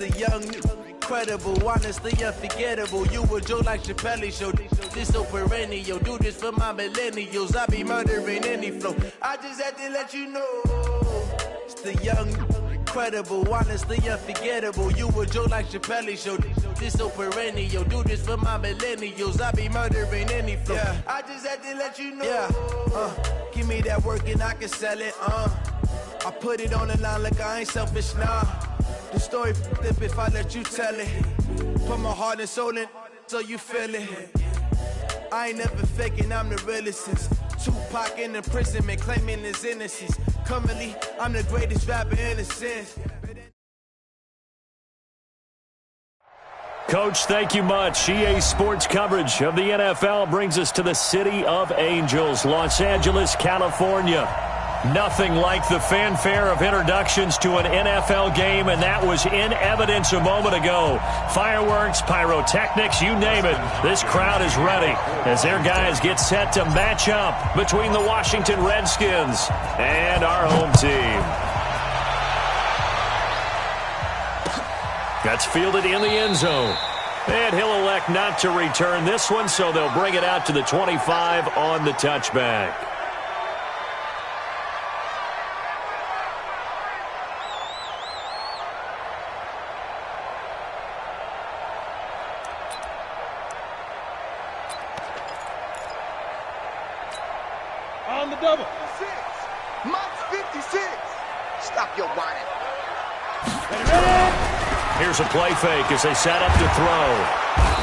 The young, incredible, honestly unforgettable. You a joke like Chappelle Show. This so perennial. Do this for my millennials. I be murdering any flow. I just had to let you know. It's the young, incredible, honestly unforgettable. You a joke like Chappelle Show. This so perennial. Do this for my millennials. I be murdering any flow. Yeah. I just had to let you know. Yeah. Give me that work and I can sell it. I put it on the line like I ain't selfish, nah. The story flip if I let you tell it. Put my heart and soul in so you feel it. I ain't never faking, I'm the realest since Tupac in imprisonment, claiming his innocence. Currently, I'm the greatest rapper in a sense. Coach, thank you much. EA Sports coverage of the NFL brings us to the City of Angels, Los Angeles, California. Nothing like the fanfare of introductions to an NFL game, and that was in evidence a moment ago. Fireworks, pyrotechnics, you name it. This crowd is ready as their guys get set to match up between the Washington Redskins and our home team. That's fielded in the end zone. And he'll elect not to return this one, so they'll bring it out to the 25 on the touchback. On the double. 6. Max 56. Stop your whining. Here's a play fake as they set up to throw.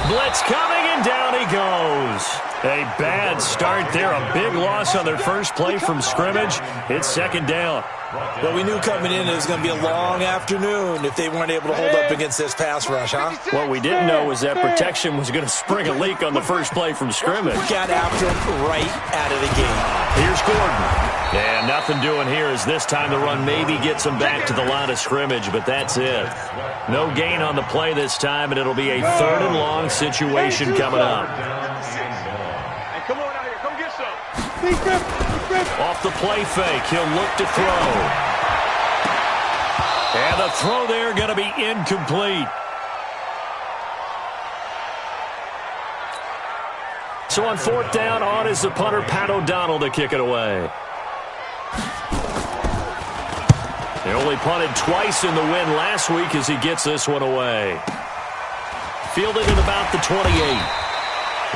Blitz coming, and down he goes. A bad start there. A big loss on their first play from scrimmage. It's second down. Well, we knew coming in it was going to be a long afternoon if they weren't able to hold up against this pass rush, huh? What we didn't know was that protection was going to spring a leak on the first play from scrimmage. Got after him right out of the gate. Here's Gordon. And nothing doing here as this time the run maybe gets him back to the line of scrimmage, but that's it. No gain on the play this time, and it'll be a 3rd and long situation coming up. Hey, come on out here. Come get some. Off the play fake, he'll look to throw. And the throw there going to be incomplete. So on 4th down, on is the punter, Pat O'Donnell, to kick it away. They only punted twice in the win last week as he gets this one away. Fielded at about the 28.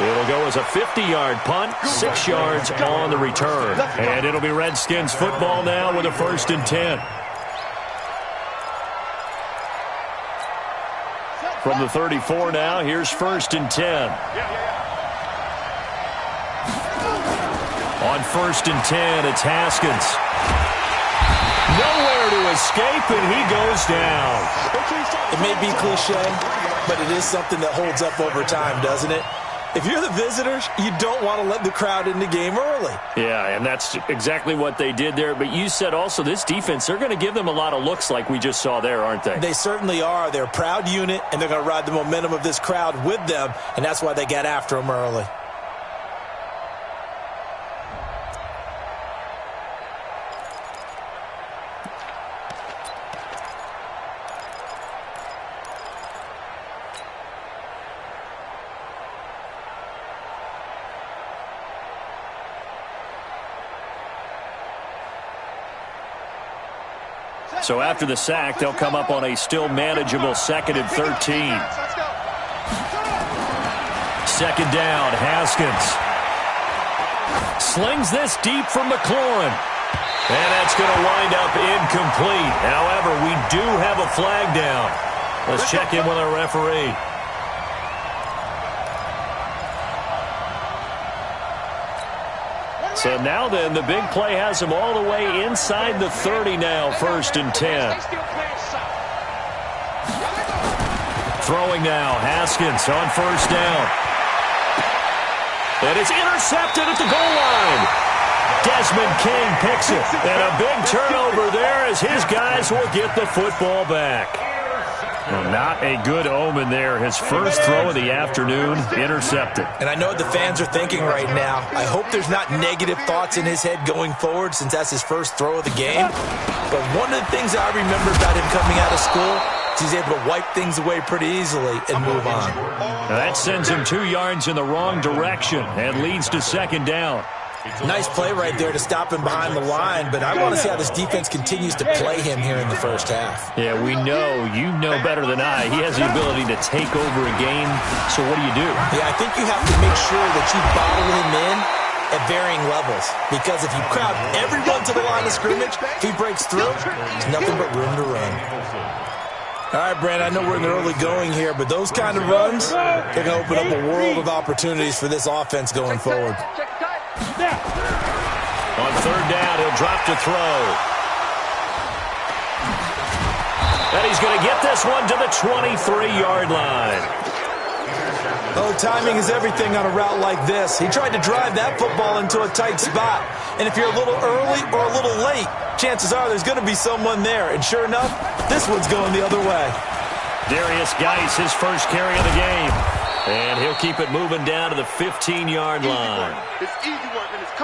It'll go as a 50-yard punt, 6 yards on the return. And it'll be Redskins football now with a 1st and 10. From the 34 now, here's 1st and 10. On 1st and 10, it's Haskins. Nowhere to escape, and he goes down. It may be cliche, but it is something that holds up over time, doesn't it? If you're the visitors, you don't want to let the crowd in the game early. Yeah, and that's exactly what they did there. But you said also this defense, they're going to give them a lot of looks like we just saw there, aren't they? They certainly are. They're a proud unit, and they're going to ride the momentum of this crowd with them, and that's why they got after them early. So after the sack, they'll come up on a still manageable 2nd and 13. 2nd down, Haskins. Slings this deep from McLaurin. And that's going to wind up incomplete. However, we do have a flag down. Let's check in with our referee. So now then, the big play has him all the way inside the 30 now, 1st and 10. Throwing now, Haskins on 1st down. And it's intercepted at the goal line. Desmond King picks it. And a big turnover there as his guys will get the football back. Well, not a good omen there. His first throw of the afternoon, intercepted. And I know what the fans are thinking right now. I hope there's not negative thoughts in his head going forward since that's his first throw of the game. But one of the things I remember about him coming out of school, He's able to wipe things away pretty easily and move on. That sends him 2 yards in the wrong direction and leads to second down. Nice play right there to stop him behind the line, but I want to see how this defense continues to play him here in the first half. Yeah, we know, you know better than I, he has the ability to take over a game, so what do? Yeah, I think you have to make sure that you bottle him in at varying levels, because if you crowd everyone to the line of scrimmage, if he breaks through, there's nothing but room to run. All right, Brand, I know we're in the early going here, but those kind of runs, they're going to open up a world of opportunities for this offense going forward. On third down, he'll drop to throw. And he's going to get this one to the 23-yard line. Oh, timing is everything on a route like this. He tried to drive that football into a tight spot. And if you're a little early or a little late, chances are there's going to be someone there. And sure enough, this one's going the other way. Darius Geis, his first carry of the game. And he'll keep it moving down to the 15-yard line.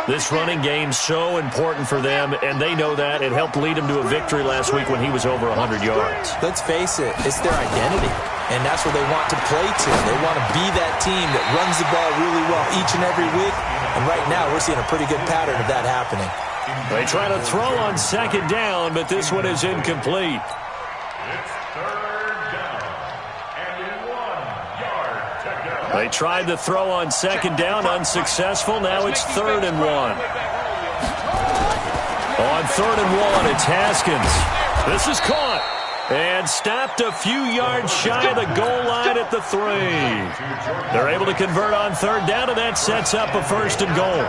This running game's so important for them, and they know that. It helped lead them to a victory last week when he was over 100 yards. Let's face it, it's their identity, and that's where they want to play to. They want to be that team that runs the ball really well each and every week, and right now we're seeing a pretty good pattern of that happening. They try to throw on second down, but this one is incomplete. They tried to throw on second down, unsuccessful. Now it's 3rd and 1. On 3rd and 1, it's Haskins. This is caught and stopped a few yards shy of the goal line at the 3. They're able to convert on 3rd down, and that sets up a 1st and goal.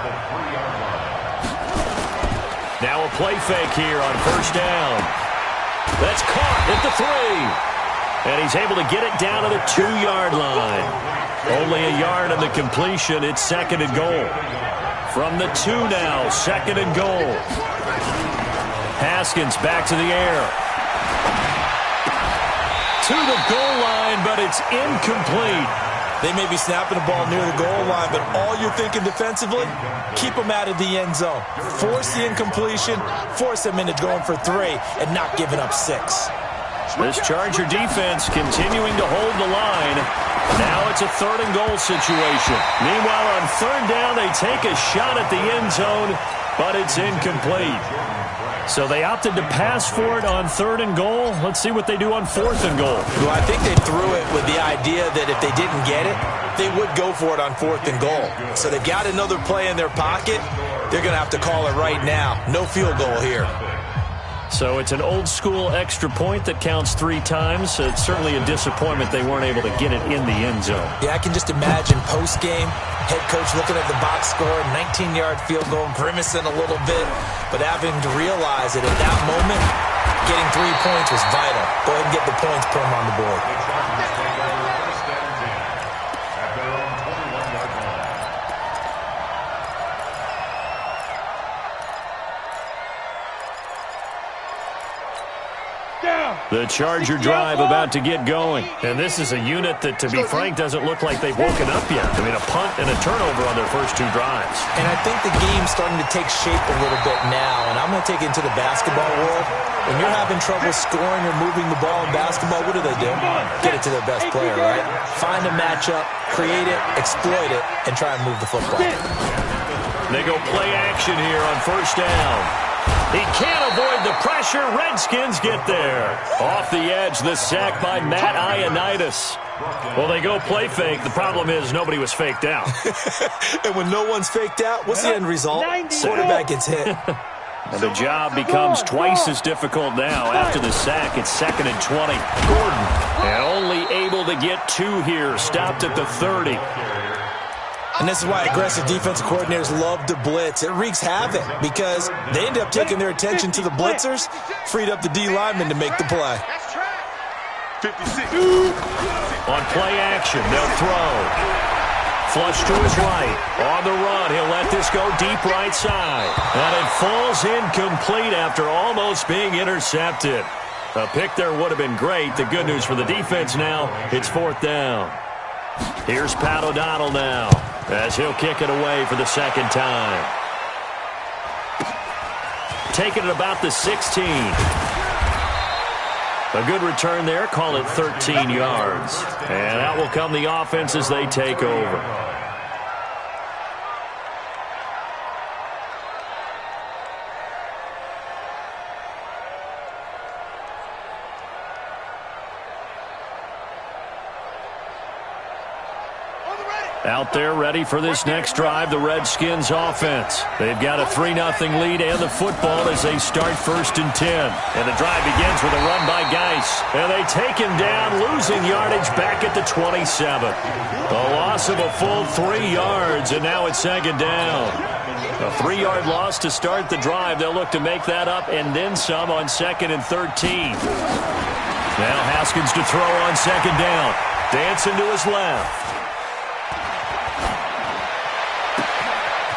Now a play fake here on 1st down. That's caught at the 3. And he's able to get it down to the 2-yard line. Only a yard on the completion. It's 2nd and goal. From the 2 now, 2nd and goal. Haskins back to the air. To the goal line, but it's incomplete. They may be snapping the ball near the goal line, but all you're thinking defensively, keep them out of the end zone. Force the incompletion, force them into going for 3, and not giving up 6. This Charger defense continuing to hold the line. Now it's a 3rd and goal situation. Meanwhile, on 3rd down, they take a shot at the end zone, but it's incomplete. So they opted to pass for it on 3rd and goal. Let's see what they do on 4th and goal. Well, I think they threw it with the idea that if they didn't get it, they would go for it on 4th and goal. So they've got another play in their pocket. They're going to have to call it right now. No field goal here. So it's an old-school extra point that counts 3 times. So it's certainly a disappointment they weren't able to get it in the end zone. Yeah, I can just imagine post-game, head coach looking at the box score, 19-yard field goal, grimacing a little bit, but having to realize that at that moment, getting 3 points was vital. Go ahead and get the points, put them on the board. The Charger drive about to get going. And this is a unit that, to be frank, doesn't look like they've woken up yet. I mean, a punt and a turnover on their first 2 drives. And I think the game's starting to take shape a little bit now. And I'm going to take it into the basketball world. When you're having trouble scoring or moving the ball in basketball, what do? Get it to their best player, right? Find a matchup, create it, exploit it, and try and move the football. They go play action here on 1st down. He can't avoid the pressure. Redskins get there. Off the edge, the sack by Matt Ioannidis. Well, they go play fake. The problem is nobody was faked out. And when no one's faked out, what's the end result? Quarterback gets hit. And the job becomes twice as difficult now. After the sack, it's 2nd and 20. Gordon, and only able to get 2 here. Stopped at the 30. And this is why aggressive defensive coordinators love to blitz. It wreaks havoc because they end up taking their attention to the blitzers, freed up the D lineman to make the play. 56. On play action, they'll throw. Flush to his right. On the run, he'll let this go deep right side. And it falls incomplete after almost being intercepted. A pick there would have been great. The good news for the defense now, it's 4th down. Here's Pat O'Donnell now, as he'll kick it away for the 2nd time. Taking it about the 16. A good return there. Call it 13 yards. And out will come the offense as they take over. Out there ready for this next drive, the Redskins offense. They've got a 3-0 lead and the football as they start 1st and 10. And the drive begins with a run by Geis. And they take him down, losing yardage back at the 27. A loss of a full 3 yards, and now it's 2nd down. A 3-yard loss to start the drive. They'll look to make that up and then some on 2nd and 13. Now Haskins to throw on 2nd down. Dancing to his left.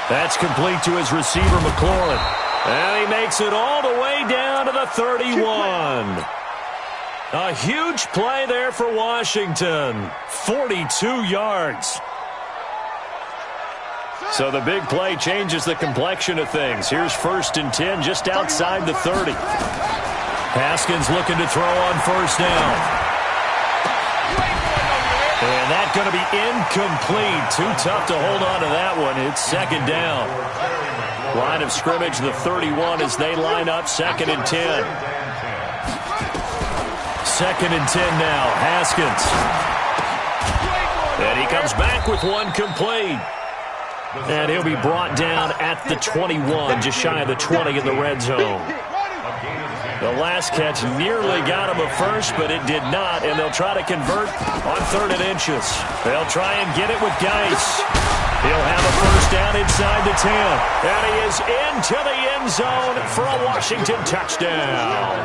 That's complete to his receiver, McLaurin. And he makes it all the way down to the 31. A huge play there for Washington. 42 yards. So the big play changes the complexion of things. Here's 1st and 10 just outside the 30. Haskins looking to throw on 1st down. And that's going to be incomplete. Too tough to hold on to that one. It's 2nd down. Line of scrimmage, the 31 as they line up 2nd and 10. 2nd and 10 now. Haskins. And he comes back with one complete. And he'll be brought down at the 21, just shy of the 20 in the red zone. The last catch nearly got him a first, but it did not, and they'll try to convert on 3rd and inches. They'll try and get it with Geis. He'll have a 1st down inside the 10, and he is into the end zone for a Washington touchdown.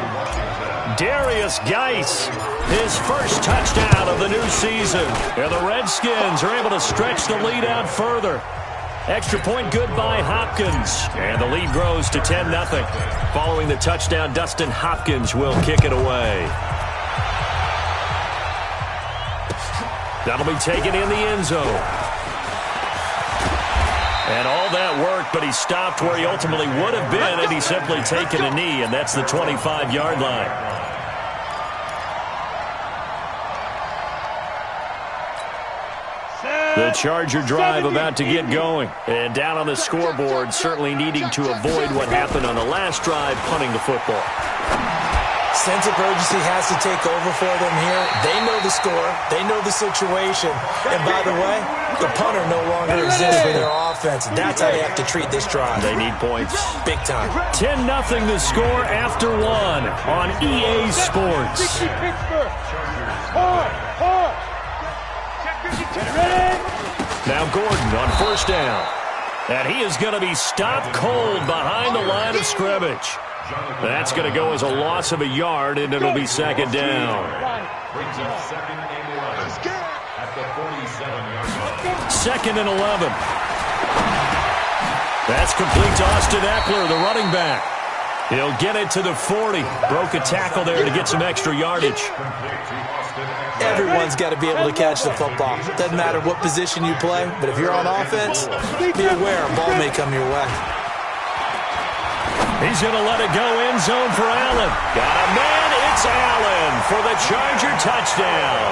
Darius Geis, his 1st touchdown of the new season, and the Redskins are able to stretch the lead out further. Extra point good by Hopkins. And the lead grows to 10-0. Following the touchdown, Dustin Hopkins will kick it away. That'll be taken in the end zone. And all that work, but he stopped where he ultimately would have been had he simply taken a knee, and that's the 25-yard line. The Charger drive about to get going. And down on the scoreboard, certainly needing to avoid what happened on the last drive, punting the football. Sense of urgency has to take over for them here. They know the score. They know the situation. And by the way, the punter no longer exists for their offense. That's how they have to treat this drive. They need points. Big time. 10-0 the score after 1 on EA Sports. Now Gordon on 1st down. And he is going to be stopped cold behind the line of scrimmage. That's going to go as a loss of a yard, and it'll be 2nd down. 2nd and 11. That's complete to Austin Eckler, the running back. He'll get it to the 40. Broke a tackle there to get some extra yardage. Everyone's got to be able to catch the football. Doesn't matter what position you play, but if you're on offense, be aware a ball may come your way. He's going to let it go end zone for Allen. Got a man, it's Allen for the Charger touchdown.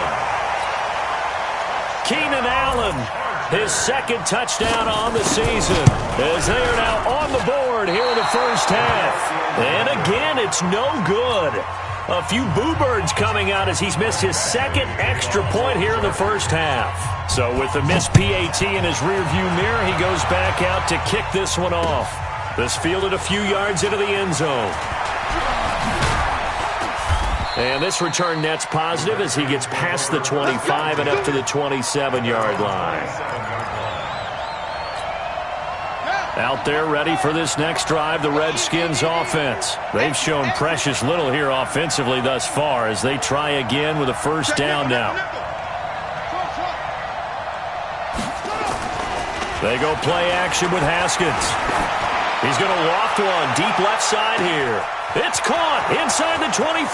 Keenan Allen, his 2nd touchdown on the season, as they are now on the board here in the 1st half. And again, it's no good. A few boo birds coming out as he's missed his 2nd extra point here in the 1st half. So with the missed PAT in his rearview mirror, he goes back out to kick this one off. This fielded a few yards into the end zone. And this return net's positive as he gets past the 25 and up to the 27-yard line. Out there ready for this next drive, the Redskins offense. They've shown precious little here offensively thus far as they try again with a 1st down now. They go play action with Haskins. He's going to loft one deep left side here. It's caught inside the 25.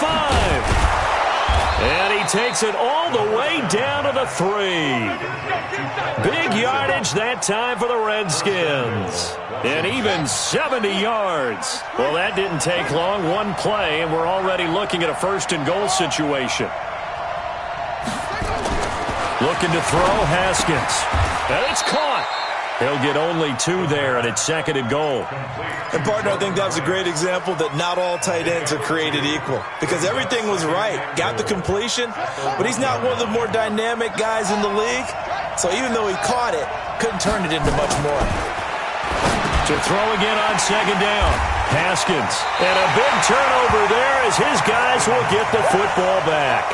And he takes it all the way down to the 3. Big yardage that time for the Redskins. And even 70 yards. Well, that didn't take long. One play, and we're already looking at a first-and-goal situation. Looking to throw, Haskins. And it's caught. He'll get only 2 there, and it's 2nd and goal. And, partner, I think that was a great example that not all tight ends are created equal. Because everything was right. Got the completion, but he's not one of the more dynamic guys in the league. So even though he caught it, couldn't turn it into much more. To throw again on 2nd down. Haskins. And a big turnover there as his guys will get the football back.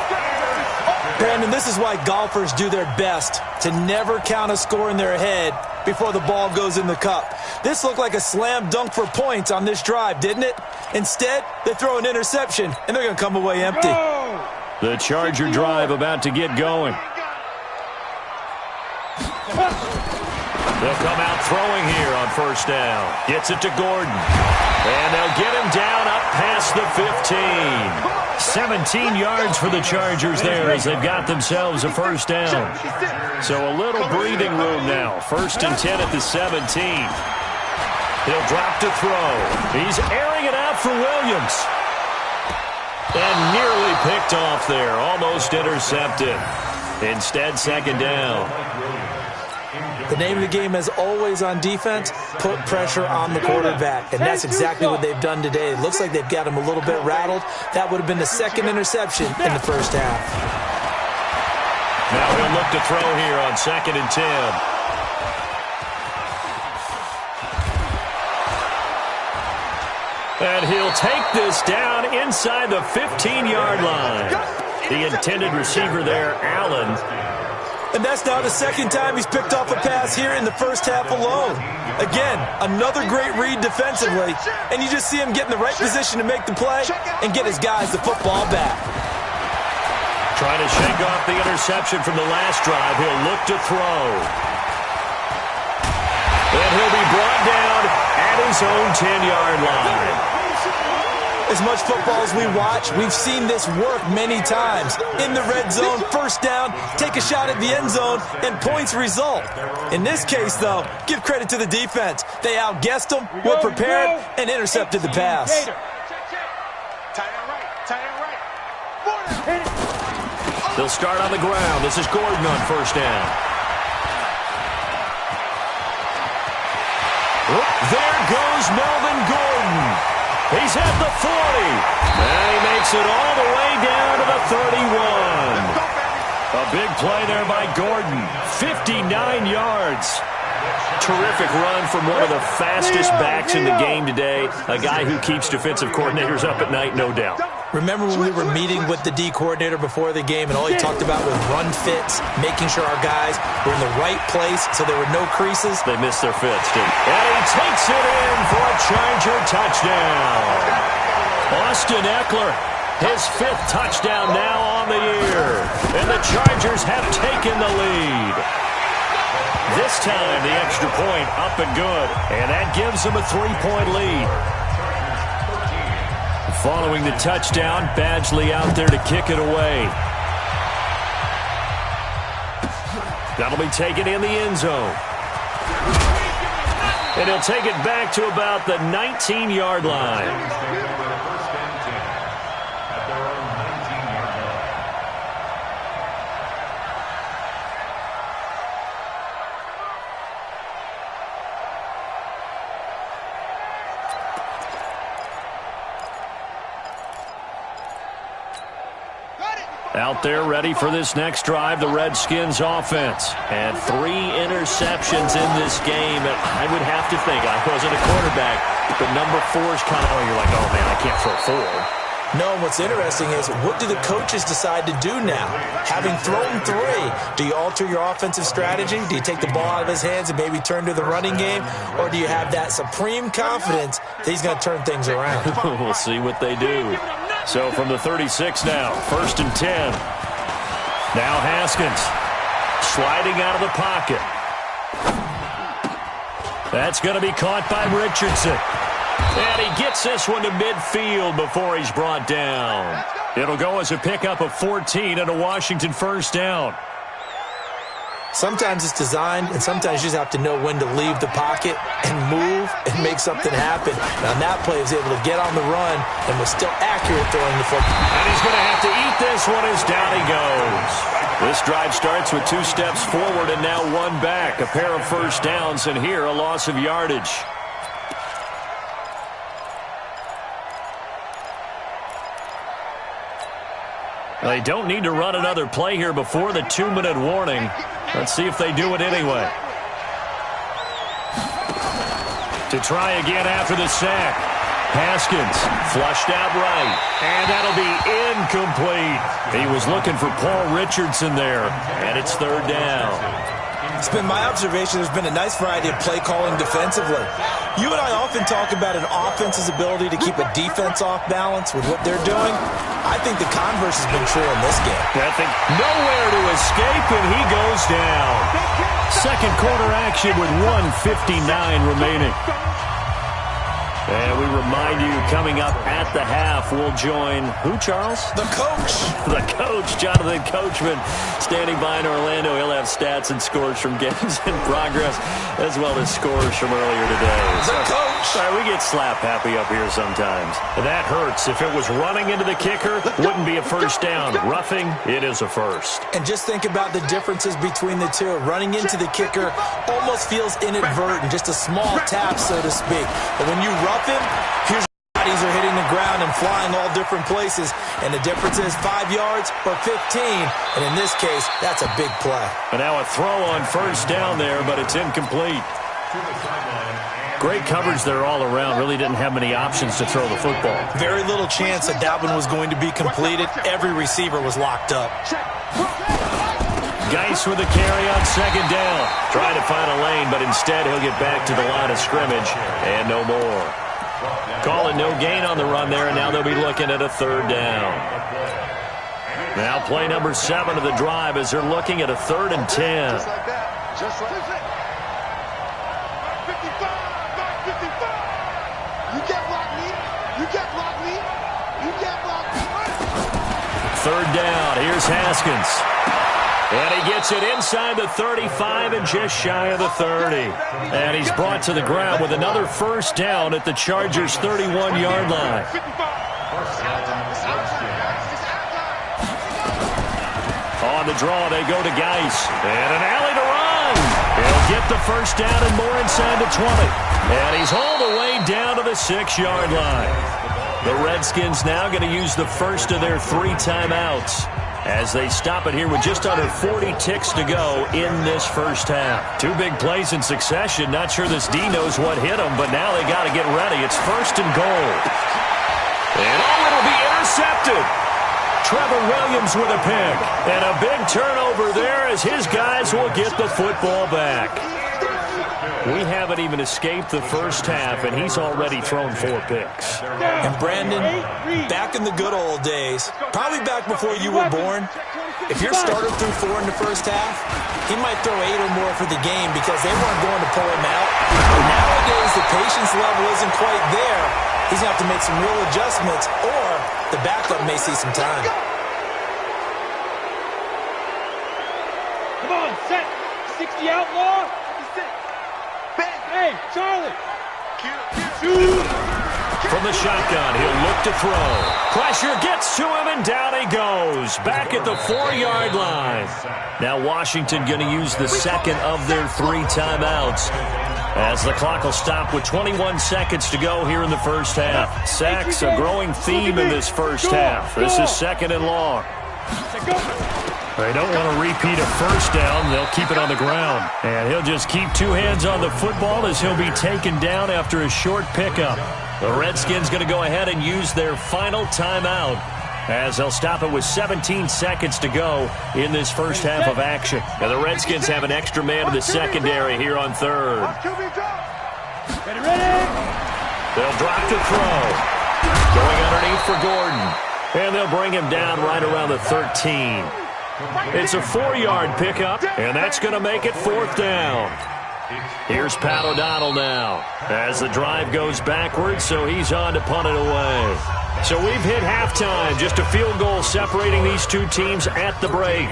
Brandon, this is why golfers do their best to never count a score in their head before the ball goes in the cup. This looked like a slam dunk for points on this drive, didn't it? Instead, they throw an interception, and they're going to come away empty. The Charger drive about to get going. They'll come out throwing here on 1st down. Gets it to Gordon. And they'll get him down up past the 15. 17 yards for the Chargers there as they've got themselves a 1st down. So a little breathing room now. 1st and 10 at the 17. He'll drop to throw. He's airing it out for Williams. And nearly picked off there. Almost intercepted. Instead, 2nd down. The name of the game, as always on defense, put pressure on the quarterback. And that's exactly what they've done today. It looks like they've got him a little bit rattled. That would have been the 2nd interception in the 1st half. Now he'll look to throw here on 2nd and 10. And he'll take this down inside the 15-yard line. The intended receiver there, Allen. And that's now the 2nd time he's picked off a pass here in the 1st half alone. Again, another great read defensively, and you just see him get in the right position to make the play and get his guys the football back. Trying to shake off the interception from the last drive. He'll look to throw. And he'll be brought down at his own 10-yard line. As much football as we watch, we've seen this work many times. In the red zone, 1st down, take a shot at the end zone, and points result. In this case, though, give credit to the defense. They outguessed them, were prepared, and intercepted the pass. They'll start on the ground. This is Gordon on 1st down. There goes Melvin Gordon. He's at the 40. And he makes it all the way down to the 31. A big play there by Gordon. 59 yards. Terrific run from one of the fastest backs in the game today. A guy who keeps defensive coordinators up at night, no doubt. Remember when we were meeting with the D coordinator before the game and all he talked about was run fits, making sure our guys were in the right place so there were no creases? They missed their fits, didn't they? And he takes it in for a Charger touchdown. Austin Eckler, his 5th touchdown now on the year. And the Chargers have taken the lead. This time, the extra point up and good. And that gives them a 3-point lead. Following the touchdown, Badgley out there to kick it away. That'll be taken in the end zone. And he'll take it back to about the 19-yard line. Out there ready for this next drive, the Redskins offense. And 3 interceptions in this game. And I would have to think, I wasn't a quarterback, but number 4 is kind of, you're like, oh man, I can't throw 4. No, what's interesting is what do the coaches decide to do now? Having thrown 3, do you alter your offensive strategy? Do you take the ball out of his hands and maybe turn to the running game? Or do you have that supreme confidence that he's going to turn things around? We'll see what they do. So from the 36 now, 1st and 10. Now Haskins sliding out of the pocket. That's going to be caught by Richardson. And he gets this one to midfield before he's brought down. It'll go as a pickup of 14 and a Washington first down. Sometimes it's designed, and sometimes you just have to know when to leave the pocket and move and make something happen. Now, that play was able to get on the run and was still accurate throwing the football. And he's going to have to eat this one as down he goes. This drive starts with 2 steps forward and now 1 back. A pair of first downs, and here a loss of yardage. They don't need to run another play here before the 2-minute warning. Let's see if they do it anyway. To try again after the sack. Haskins flushed out right, and that'll be incomplete. He was looking for Paul Richardson there, and it's 3rd down. It's been my observation there's been a nice variety of play calling defensively. You and I often talk about an offense's ability to keep a defense off balance with what they're doing. I think the converse has been true in this game. I think nowhere to escape, and he goes down. Second quarter action with 1:59 remaining. And we remind you, coming up at the half, we'll join who, Charles? The coach. The coach, Jonathan Coachman, standing by in Orlando. He'll have stats and scores from games in progress, as well as scores from earlier today. The coach. Sorry, we get slap happy up here sometimes. That hurts. If it was running into the kicker, wouldn't be a first down. Roughing, it is a first. And just think about the differences between the two. Running into the kicker almost feels inadvertent, just a small tap, so to speak. But when you rough him, his bodies are hitting the ground and flying all different places, and the difference is 5 yards or 15, and in this case, that's a big play. And now a throw on first down there, but it's incomplete. Great coverage there all around. Really didn't have many options to throw the football. Very little chance that one was going to be completed. Every receiver was locked up. Geis with a carry on 2nd down. Trying to find a lane, but instead he'll get back to the line of scrimmage, and no more. Call it no gain on the run there, and now they'll be looking at a 3rd down. Now play number 7 of the drive as they're looking at a 3rd and 10. Just like that. Just like that. 55, 55. You can't block me. You can't block me. You can't block me. 3rd down. Here's Haskins. And he gets it inside the 35 and just shy of the 30. And he's brought to the ground with another first down at the Chargers' 31-yard line. On the draw, they go to Geis. And an alley to run. He'll get the first down and more inside the 20. And he's all the way down to the 6-yard line. The Redskins now going to use the first of their 3 timeouts as they stop it here with just under 40 ticks to go in this first half. 2 big plays in succession. Not sure this D knows what hit them, but now they got to get ready. It's 1st and goal. And it'll be intercepted. Trevor Williams with a pick. And a big turnover there as his guys will get the football back. We haven't even escaped the first half, and he's already thrown 4 picks. And Brandon, back in the good old days, probably back before you were born, if your starter threw 4 in the first half, he might throw 8 or more for the game because they weren't going to pull him out. But nowadays, the patience level isn't quite there. He's going to have to make some real adjustments, or the backup may see some time. Come on, set. 60 outlaw. Hey, Charlie. From the shotgun, he'll look to throw. Pressure gets to him, and down he goes. Back at the 4-yard line. Now Washington going to use the second of their 3 timeouts, as the clock will stop with 21 seconds to go here in the first half. Sacks, a growing theme in this first half. This is 2nd and long. They don't want to repeat a first down. They'll keep it on the ground. And he'll just keep 2 hands on the football as he'll be taken down after a short pickup. The Redskins going to go ahead and use their final timeout as they'll stop it with 17 seconds to go in this first half of action. Now the Redskins have an extra man in the secondary here on 3rd. They'll drop to throw. Going underneath for Gordon. And they'll bring him down right around the 13. It's a 4-yard pickup, and that's going to make it 4th down. Here's Pat O'Donnell now as the drive goes backwards, so he's on to punt it away. So we've hit halftime, just a field goal separating these two teams at the break.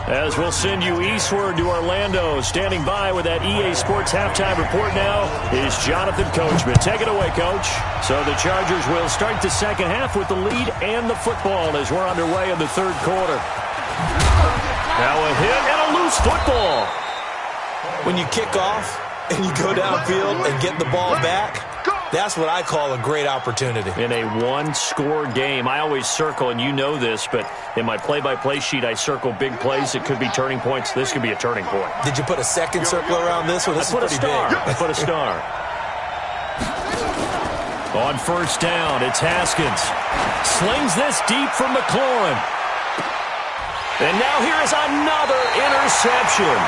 As we'll send you eastward to Orlando. Standing by with that EA Sports halftime report now is Jonathan Coachman. Take it away, Coach. So the Chargers will start the second half with the lead and the football as we're underway in the third quarter. Now a hit and a loose football. When you kick off and you go downfield and get the ball back, that's what I call a great opportunity. In a one-score game, I always circle, and you know this, but in my play-by-play sheet, I circle big plays. It could be turning points. This could be a turning point. Did you put a second circle around this one? This is pretty big. I put a star. On first down, it's Haskins. Slings this deep from McLaurin. And now here is another interception.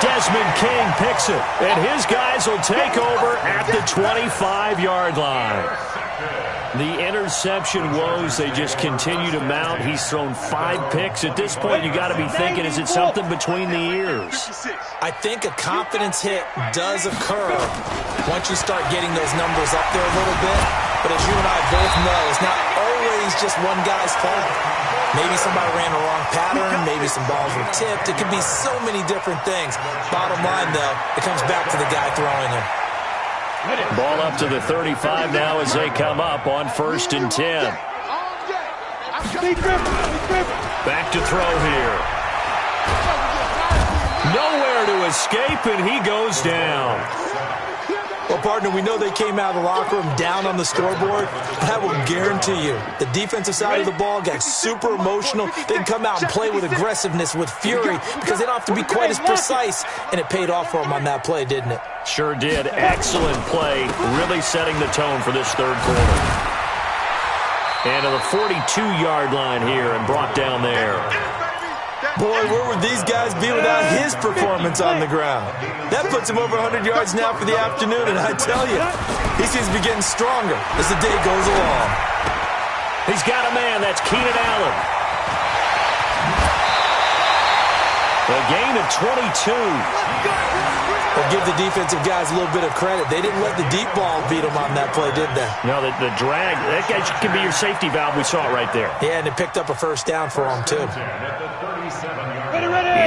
Desmond King picks it, and his guys will take over at the 25-yard line. The interception woes, they just continue to mount. He's thrown 5 picks. At this point, you got to be thinking, is it something between the ears? I think a confidence hit does occur once you start getting those numbers up there a little bit. But as you and I both know, it's not always just one guy's fault. Maybe somebody ran the wrong pattern. Maybe some balls were tipped. It could be so many different things. Bottom line, though, it comes back to the guy throwing them. Ball up to the 35 now as they come up on 1st and 10. Back to throw here. Nowhere to escape, and he goes down. Well, partner, we know they came out of the locker room down on the scoreboard, but I will guarantee you the defensive side of the ball got super emotional. They can come out and play with aggressiveness, with fury, because they don't have to be quite as precise, and it paid off for them on that play, didn't it? Sure did. Excellent play, really setting the tone for this third quarter. And to the 42-yard line here and brought down there. Boy, where would these guys be without his performance on the ground? That puts him over 100 yards now for the afternoon, and I tell you, he seems to be getting stronger as the day goes along. He's got a man. That's Keenan Allen. A gain of 22. Well, give the defensive guys a little bit of credit. They didn't let the deep ball beat them on that play, did they? No, the drag, that guy can be your safety valve. We saw it right there. Yeah, and it picked up a first down for them, too.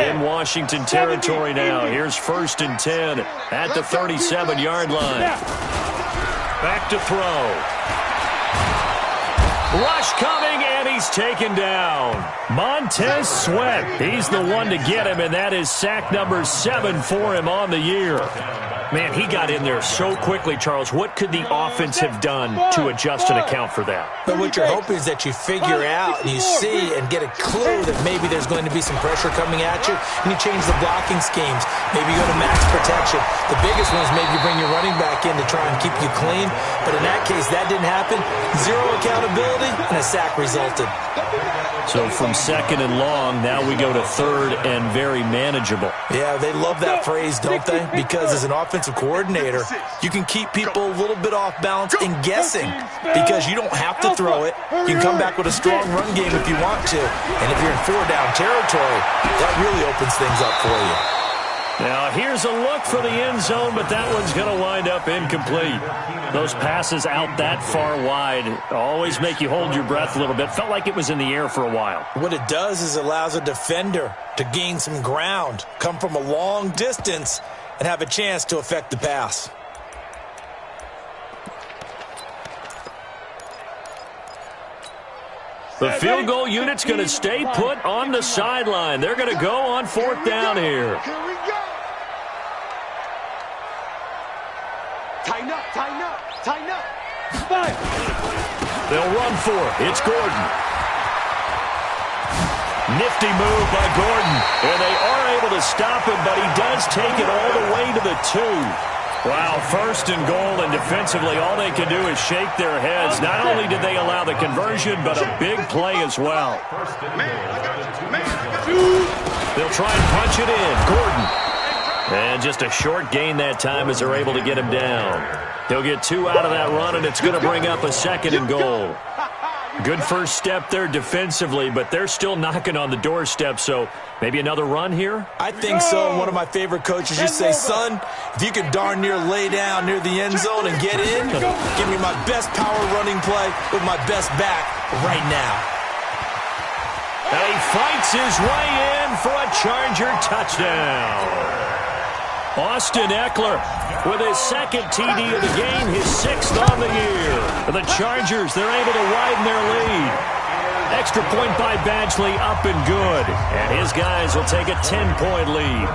In Washington territory now. Here's 1st and 10 at the 37-yard line. Back to throw. Rush coming, and he's taken down. Montez Sweat, he's the one to get him, and that is sack number 7 for him on the year. Man, he got in there so quickly, Charles. What could the offense have done to adjust and account for that? But what you're hoping is that you figure out and you see and get a clue that maybe there's going to be some pressure coming at you, and you change the blocking schemes. Maybe you go to max protection. The biggest one is maybe you bring your running back in to try and keep you clean. But in that case, that didn't happen. 0 accountability, and a sack resulted. So from 2nd and long, now we go to 3rd and very manageable. Yeah, they love that phrase, don't they? Because as an offensive coordinator, you can keep people a little bit off balance and guessing because you don't have to throw it. You can come back with a strong run game if you want to. And if you're in 4-down territory, that really opens things up for you. Now, here's a look for the end zone, but that one's going to wind up incomplete. Those passes out that far wide always make you hold your breath a little bit. Felt like it was in the air for a while. What it does is allows a defender to gain some ground, come from a long distance, and have a chance to affect the pass. The field goal unit's going to stay put on the sideline. They're going to go on 4th down here. Here we go. Tighten up, tighten up, tighten up. 5. They'll run for it. It's Gordon. Nifty move by Gordon. And they are able to stop him, but he does take it all the way to the 2. Wow, 1st and goal, and defensively all they can do is shake their heads. Not only did they allow the conversion, but a big play as well. They'll try and punch it in. Gordon. And just a short gain that time as they're able to get him down. He'll get 2 out of that run, and it's going to bring up a 2nd and goal. Good first step there defensively, but they're still knocking on the doorstep, so maybe another run here? I think so. One of my favorite coaches used to say, son, if you could darn near lay down near the end zone and get in, give me my best power running play with my best back right now. And he fights his way in for a Charger touchdown. Austin Eckler with his second TD of the game, his 6th on the year. For the Chargers, they're able to widen their lead. Extra point by Badgley, up and good. And his guys will take a 10-point lead.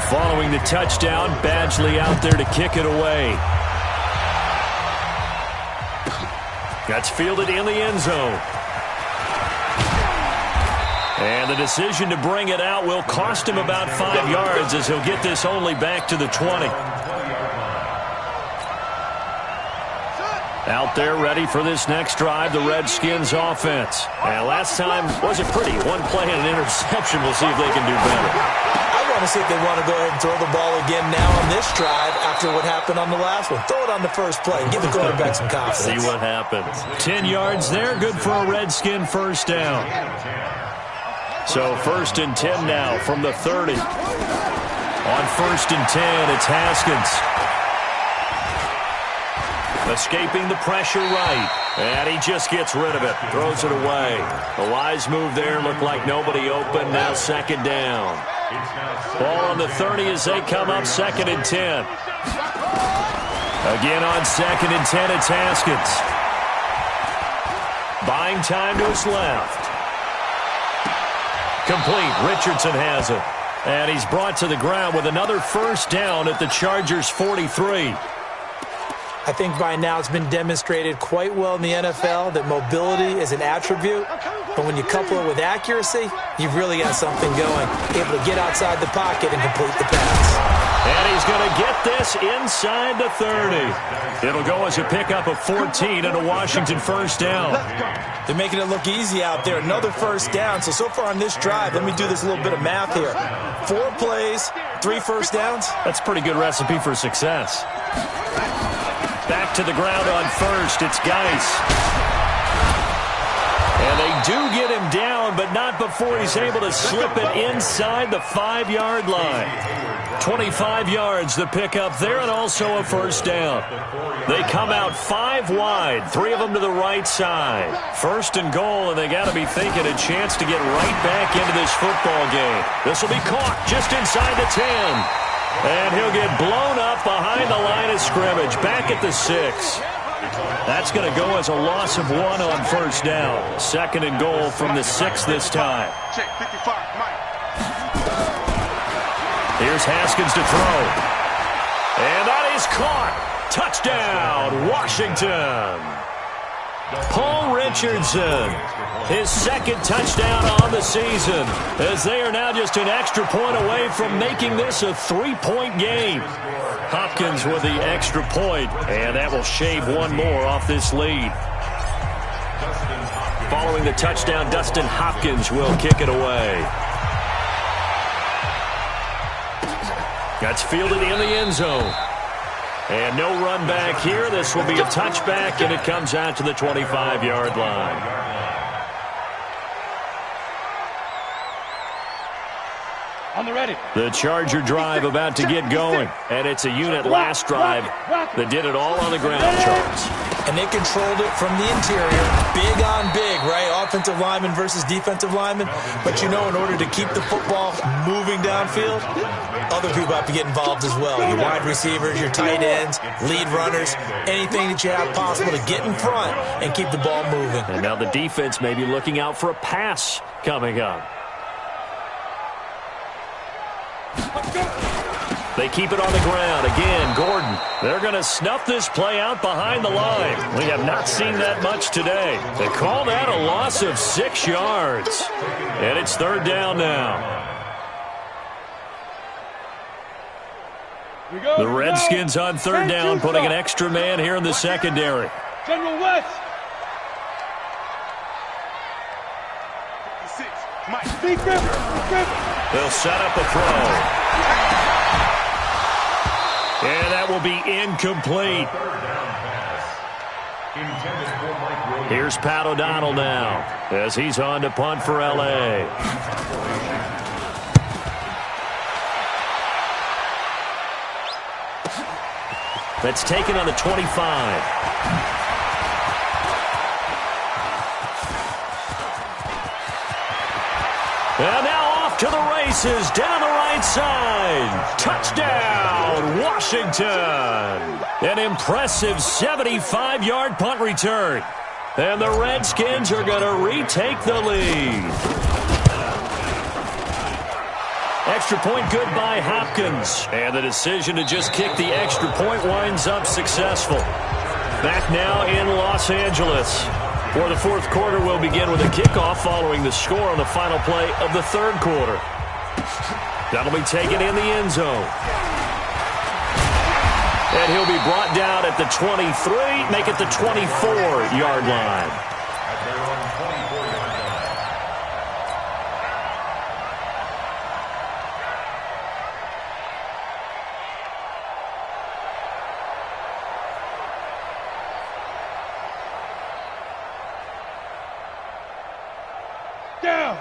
Following the touchdown, Badgley out there to kick it away. That's fielded in the end zone. And the decision to bring it out will cost him about 5 yards as he'll get this only back to the 20. Out there ready for this next drive, the Redskins offense. And last time wasn't pretty. One play and an interception. We'll see if they can do better. I want to see if they want to go ahead and throw the ball again now on this drive after what happened on the last one. Throw it on the first play and give the quarterback some confidence. See what happens. 10 yards there, good for a Redskin first down. So 1st and 10 now from the 30. On 1st and 10, it's Haskins. Escaping the pressure right. And he just gets rid of it. Throws it away. A wise move there. Looked like nobody open. Now 2nd down. Ball on the 30 as they come up 2nd and 10. Again on 2nd and 10, it's Haskins. Buying time to his left. Complete. Richardson has it. And he's brought to the ground with another first down at the Chargers' 43. I think by now it's been demonstrated quite well in the NFL that mobility is an attribute. But when you couple it with accuracy, you've really got something going. Able to get outside the pocket and complete the pass. And he's going to get this inside the 30. It'll go as a pickup of 14 and a Washington first down. They're making it look easy out there. Another first down. So far on this drive, let me do this little bit of math here. 4 plays, 3 first downs. That's a pretty good recipe for success. Back to the ground on 1st. It's Geis. And they do get him down, but not before he's able to slip it inside the 5-yard line. 25 yards, the pickup there, and also a first down. They come out 5 wide, 3 of them to the right side. 1st and goal, and they got to be thinking a chance to get right back into this football game. This will be caught just inside the 10. And he'll get blown up behind the line of scrimmage, back at the 6. That's going to go as a loss of 1 on first down. 2nd and goal from the 6 this time. Check 55, Mike. Here's Haskins to throw. And that is caught. Touchdown, Washington. Paul Richardson, his 2nd touchdown on the season, as they are now just an extra point away from making this a 3-point game. Hopkins with the extra point, and that will shave 1 more off this lead. Following the touchdown, Dustin Hopkins will kick it away. That's fielded in the end zone. And no run back here. This will be a touchback, and it comes out to the 25-yard line. On the ready. The Charger drive about to get going. And it's a unit last drive that did it all on the ground, Charles. And they controlled it from the interior. Big on big, right? Offensive lineman versus defensive lineman. But you know, in order to keep the football moving downfield, other people have to get involved as well. Your wide receivers, your tight ends, lead runners, anything that you have possible to get in front and keep the ball moving. And now the defense may be looking out for a pass coming up. They keep it on the ground. Again, Gordon. They're going to snuff this play out behind the line. We have not seen that much today. They call that a loss of 6 yards. And it's 3rd down now. The Redskins on 3rd down, putting an extra man here in the secondary. General West. 56, Mike. Steve Griffin. They'll set up a throw. And that will be incomplete. Here's Pat O'Donnell now as he's on to punt for L.A. That's taken on the 25. And now off to the races down the right side. Touchdown, Washington. An impressive 75-yard punt return. And the Redskins are going to retake the lead. Extra point good by Hopkins. And the decision to just kick the extra point winds up successful. Back now in Los Angeles. For the fourth quarter, we'll begin with a kickoff following the score on the final play of the third quarter. That'll be taken in the end zone. And he'll be brought down at the 23, make it the 24-yard line.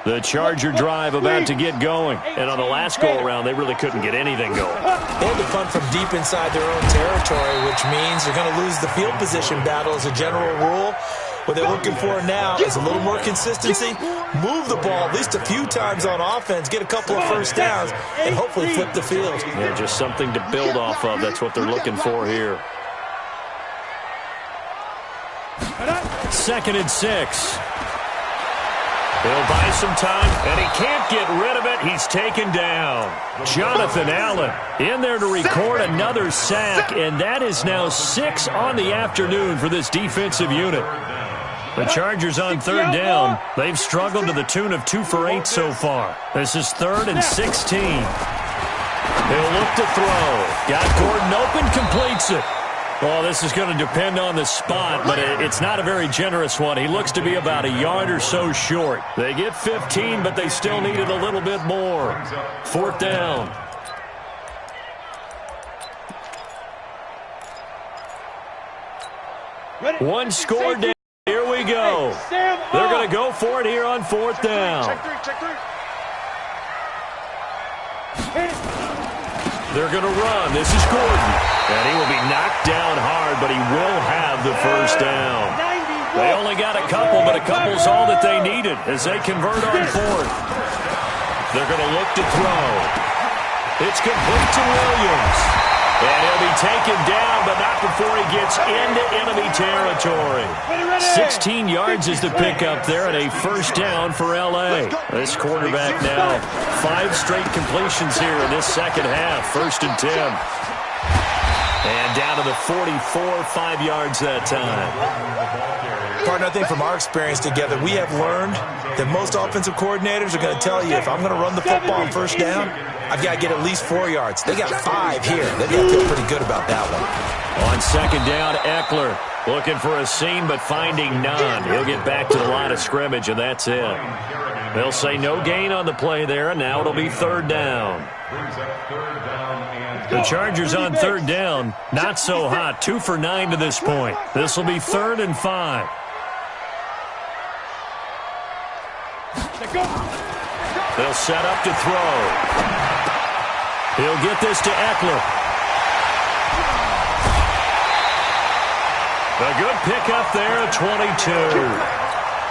The Charger drive about to get going. And on the last go-around, they really couldn't get anything going. They had to punt from deep inside their own territory, which means they're going to lose the field position battle as a general rule. What they're looking for now is a little more consistency, move the ball at least a few times on offense, get a couple of first downs, and hopefully flip the field. Yeah, just something to build off of. That's what they're looking for here. 2nd and 6. He'll buy some time, and he can't get rid of it. He's taken down. Jonathan Allen in there to record another sack, and that is now 6 on the afternoon for this defensive unit. The Chargers on third down. They've struggled to the tune of 2 for 8 so far. This is 3rd and 16. He'll look to throw. Got Gordon open, completes it. Well, this is going to depend on the spot, but it's not a very generous one. He looks to be about a yard or so short. They get 15, but they still needed a little bit more. 4th down. One score down. Here we go. They're going to go for it here on 4th down. They're going to run. This is Gordon. And he will be knocked down hard, but he will have the first down. They only got a couple, but a couple's all that they needed as they convert on 4th. They're going to look to throw. It's complete to Williams. And he'll be taken down, but not before he gets into enemy territory. 16 yards is the pickup there, and a first down for L.A. This quarterback now 5 straight completions here in this second half. 1st and 10. And down to the 44, 5 yards that time. Partner, I think from our experience together, we have learned that most offensive coordinators are going to tell you, if I'm going to run the football on first down, I've got to get at least 4 yards. They got 5 here. They've got to feel pretty good about that one. On 2nd down, Eckler looking for a seam but finding none. He'll get back to the line of scrimmage, and that's it. They'll say no gain on the play there, and now it'll be 3rd down. The Chargers on 3rd down, not so hot. 2 for 9 to this point. This will be 3rd and 5. They'll set up to throw. He'll get this to Eckler. A good pickup there at 22.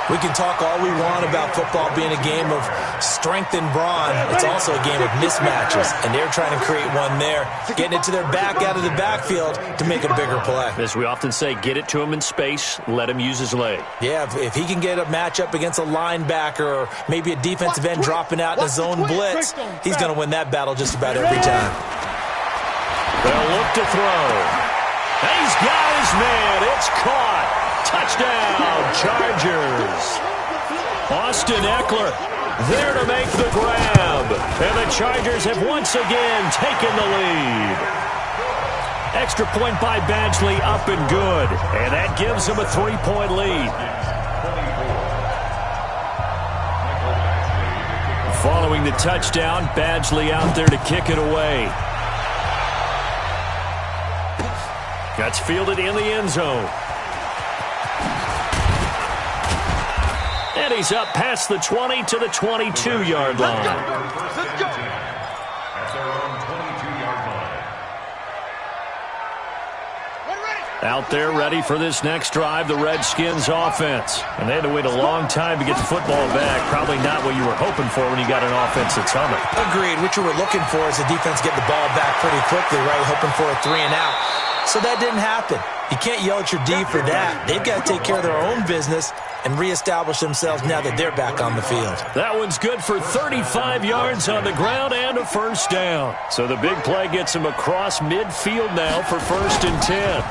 We can talk all we want about football being a game of strength and brawn. It's also a game of mismatches, and they're trying to create one there, getting it to their back out of the backfield to make a bigger play. As we often say, get it to him in space, let him use his leg. Yeah, if he can get a matchup against a linebacker or maybe a defensive end dropping out in a zone blitz, he's going to win that battle just about every time. They'll look to throw. He's got his man. It's caught. Touchdown, Chargers. Austin Eckler there to make the grab. And the Chargers have once again taken the lead. Extra point by Badgley up and good. And that gives them a 3-point lead. Following the touchdown, Badgley out there to kick it away. That's fielded in the end zone. And he's up past the 20 to the 22-yard line. Let's go. At their own 22-yard line. Out there ready for this next drive, the Redskins offense. And they had to wait a long time to get the football back. Probably not what you were hoping for when you got an offense that's humming. Agreed. What you were looking for is the defense get the ball back pretty quickly, right? Hoping for a 3 and out. So that didn't happen. You can't yell at your D for that. They've got to take care of their own business and reestablish themselves now that they're back on the field. That one's good for 35 yards on the ground and a first down. So the big play gets him across midfield now for 1st and 10.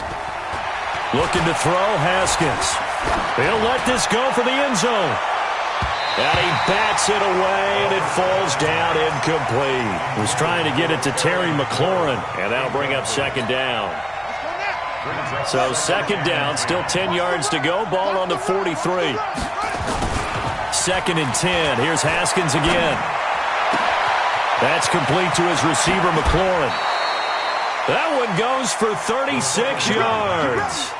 Looking to throw, Haskins. He'll let this go for the end zone. And he bats it away, and it falls down incomplete. Was trying to get it to Terry McLaurin, and that'll bring up 2nd down. So 2nd down, still 10 yards to go. Ball on the 43. 2nd and 10. Here's Haskins again. That's complete to his receiver, McLaurin. That one goes for 36 yards.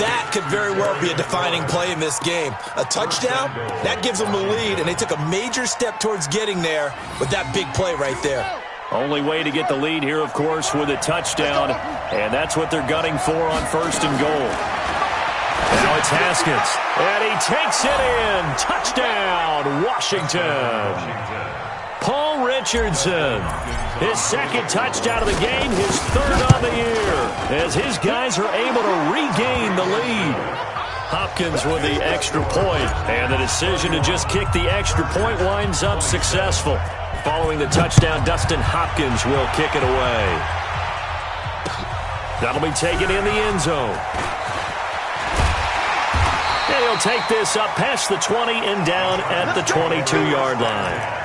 That could very well be a defining play in this game. A touchdown, that gives them the lead, and they took a major step towards getting there with that big play right there. Only way to get the lead here, of course, with a touchdown, and that's what they're gunning for on 1st and goal. Now it's Haskins, and he takes it in. Touchdown, Washington. Paul Richardson, his 2nd touchdown of the game, his 3rd on the year, as his guys are able to regain the lead. Hopkins with the extra point, and the decision to just kick the extra point winds up successful. Following the touchdown, Dustin Hopkins will kick it away. That'll be taken in the end zone. And he'll take this up past the 20 and down at the 22-yard line.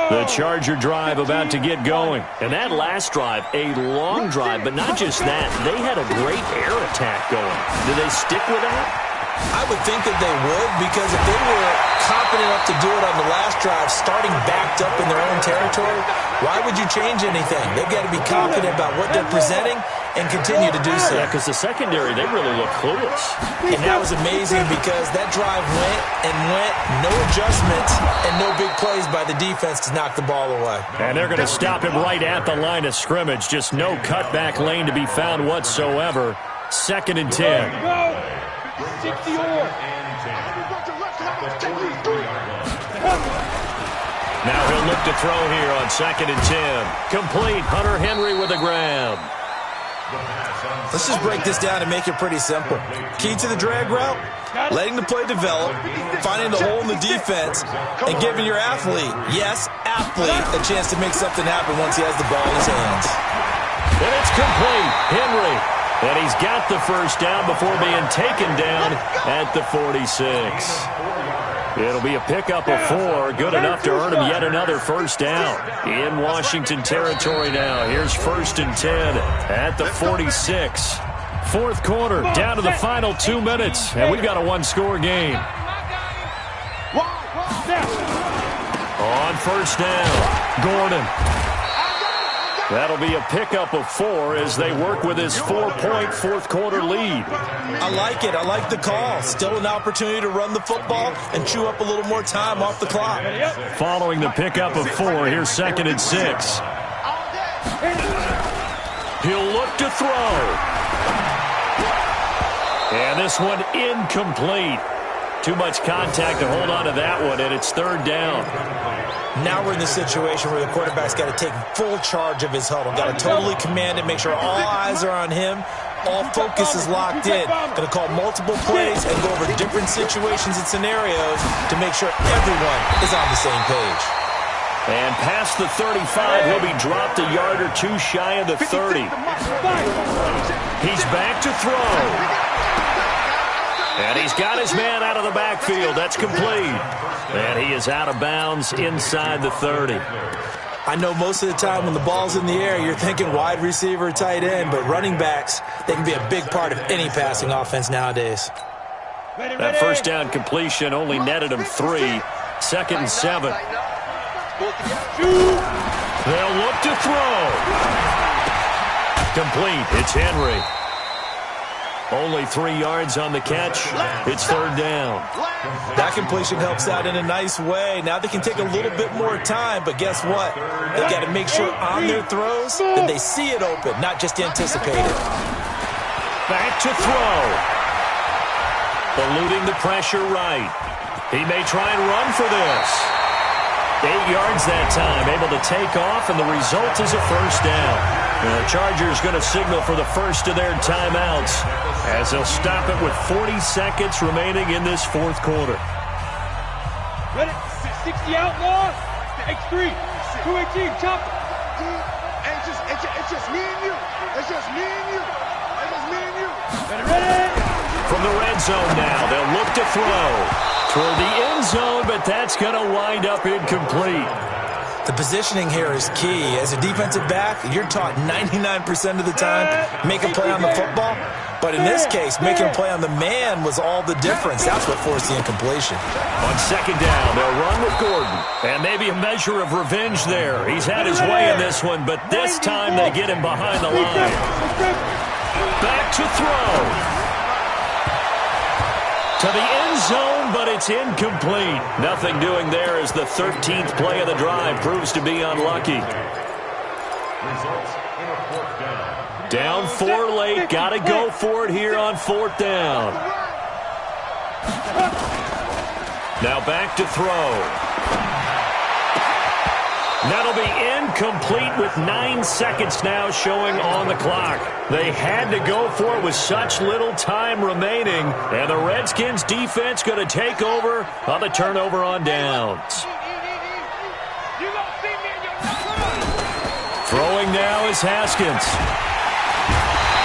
The Charger drive about to get going. And that last drive, a long drive, but not just that. They had a great air attack going. Do they stick with that? I would think that they would, because if they were confident enough to do it on the last drive, starting backed up in their own territory, why would you change anything? They've got to be confident about what they're presenting and continue to do so. Yeah, because the secondary, they really look clueless. And that was amazing because that drive went and went, no adjustments, and no big plays by the defense to knock the ball away. And they're going to stop him right at the line of scrimmage. Just no cutback lane to be found whatsoever. 2nd and 10. 60 Now he'll look to throw here on 2nd and 10. Complete. Hunter Henry with a grab. Let's just break this down and make it pretty simple. Key to the drag route, letting the play develop, finding the hole in the defense, and giving your athlete, yes, athlete, a chance to make something happen once he has the ball in his hands. And it's complete. Henry. And he's got the first down before being taken down at the 46. It'll be a pickup of 4, good enough to earn him yet another first down. In Washington territory now. Here's 1st and 10 at the 46. 4th quarter, down to the final 2 minutes, and we've got a 1-score game. On 1st down, Gordon. That'll be a pickup of 4 as they work with his 4-point 4th quarter lead. I like it. I like the call. Still an opportunity to run the football and chew up a little more time off the clock. Following the pickup of 4, here's 2nd and 6. He'll look to throw. And this one incomplete. Too much contact to hold on to that one, and it's 3rd down. Now we're in the situation where the quarterback's got to take full charge of his huddle. Got to totally command it, make sure all eyes are on him. All focus is locked in. Going to call multiple plays and go over different situations and scenarios to make sure everyone is on the same page. And past the 35, he'll be dropped a yard or 2 shy of the 30. He's back to throw. And he's got his man out of the backfield. That's complete. And he is out of bounds inside the 30. I know most of the time when the ball's in the air, you're thinking wide receiver, tight end, but running backs, they can be a big part of any passing offense nowadays. That first down completion only netted him 3. 2nd and 7. They'll look to throw. Complete. It's Henry. Only 3 yards on the catch. It's third down. That completion helps out in a nice way. Now they can take a little bit more time, but guess what? They've got to make sure on their throws that they see it open, not just anticipate it. Back to throw. Eluding the pressure right. He may try and run for this. 8 yards that time, able to take off, and the result is a first down. And the Chargers going to signal for the first of their timeouts as they'll stop it with 40 seconds remaining in this fourth quarter. Ready? 60 outlaws. X3. 218. Chop it. It's just me and you. It's just me and you. It's just me and you. Ready? From the red zone now, they'll look to throw toward the end zone, but that's going to wind up incomplete. The positioning here is key. As a defensive back, you're taught 99% of the time, make a play on the football. But in this case, making a play on the man was all the difference. That's what forced the incompletion. On second down, they'll run with Gordon. And maybe a measure of revenge there. He's had his way in this one, but this time they get him behind the line. Back to throw. To the end zone, but it's incomplete. Nothing doing there as the 13th play of the drive proves to be unlucky. Down 4 late. Got to go for it here on fourth down. Now back to throw. That'll be incomplete with 9 seconds now showing on the clock. They had to go for it with such little time remaining, and the Redskins defense going to take over on the turnover on downs. Throwing now is Haskins.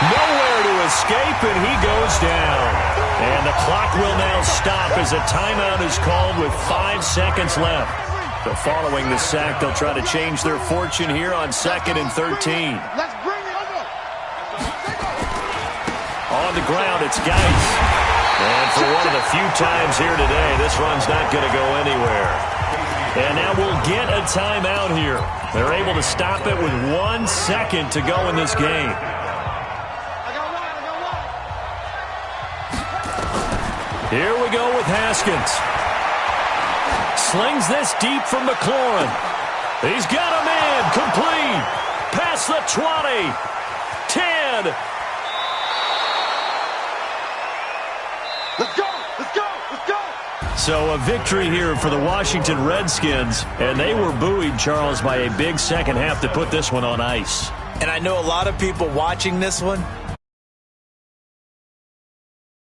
Nowhere to escape, and he goes down. And the clock will now stop as a timeout is called with 5 seconds left. So following the sack, they'll try to change their fortune here on 2nd and 13. Let's bring it over. On the ground, it's Geis. And for one of the few times here today, this run's not going to go anywhere. And now we'll get a timeout here. They're able to stop it with 1 second to go in this game. Here we go with Haskins. Slings this deep from McLaurin. He's got a man. Complete. Past the 20. 10. Let's go. Let's go. Let's go. So a victory here for the Washington Redskins. And they were buoyed, Charles, by a big second half to put this one on ice. And I know a lot of people watching this one